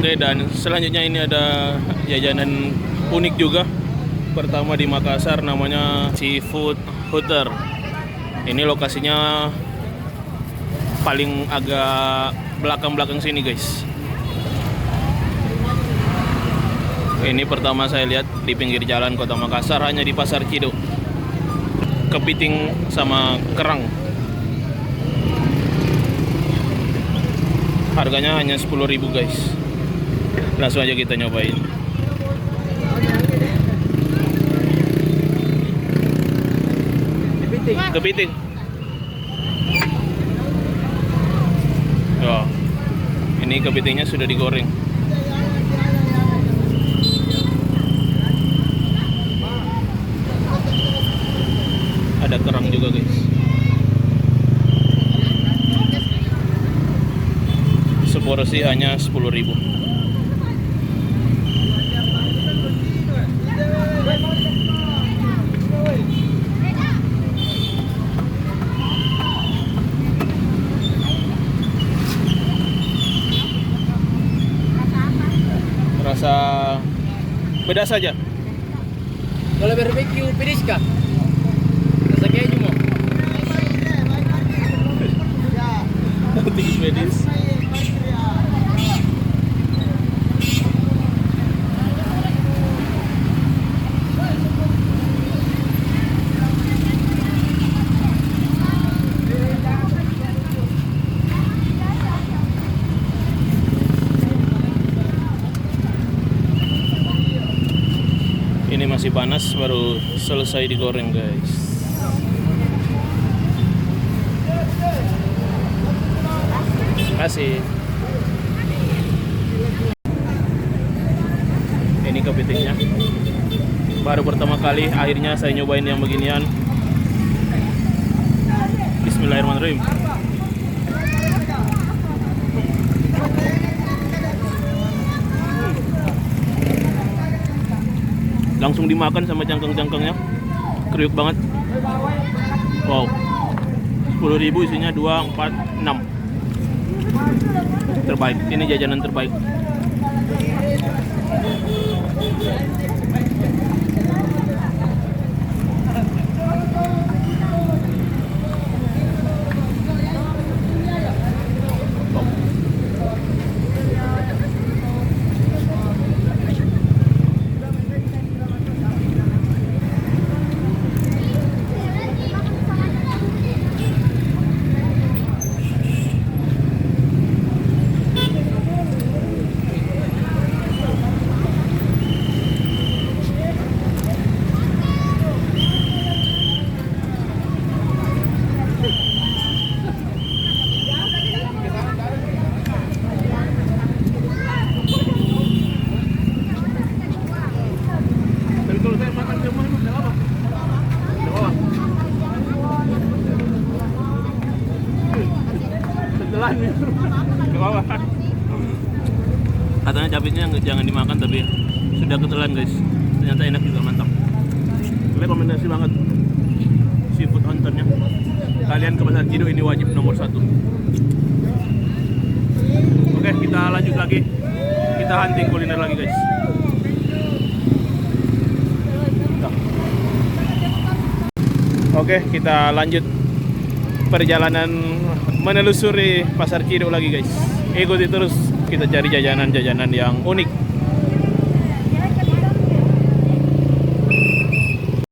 Oke, dan selanjutnya ini ada jajanan unik juga. Pertama di Makassar, namanya Seafood Hutter. Ini lokasinya paling agak belakang-belakang sini guys. Ini pertama saya lihat di pinggir jalan Kota Makassar, hanya di Pasar Ciduk. Kepiting sama kerang. Harganya hanya 10.000 guys. Langsung aja kita nyobain. Kepiting. Oh, ini kepitingnya sudah digoreng. Ada kerang juga guys. Seporsi hanya 10.000. Rasa pedas saja. Kalau barbecue pedas kah? Rasa keju mau? Tinggi pedas. Ini masih panas, baru selesai digoreng guys. Terima kasih. Ini kepitingnya. Baru pertama kali akhirnya saya nyobain yang beginian. Bismillahirrahmanirrahim. Langsung dimakan sama cangkang-cangkangnya, kriuk banget. Wow, 10.000 isinya 2, 4, 6. Terbaik, ini jajanan terbaik. Katanya cabenya jangan dimakan, tapi sudah ketelan guys. Ternyata enak juga, mantap. Rekomendasi banget seafood hunternya. Kalian ke Pasar Ciduk ini wajib nomor 1. Oke, kita lanjut lagi. Kita hunting kuliner lagi guys. Oke, kita lanjut perjalanan menelusuri Pasar Ciduk lagi guys. Ikuti terus, kita cari jajanan-jajanan yang unik.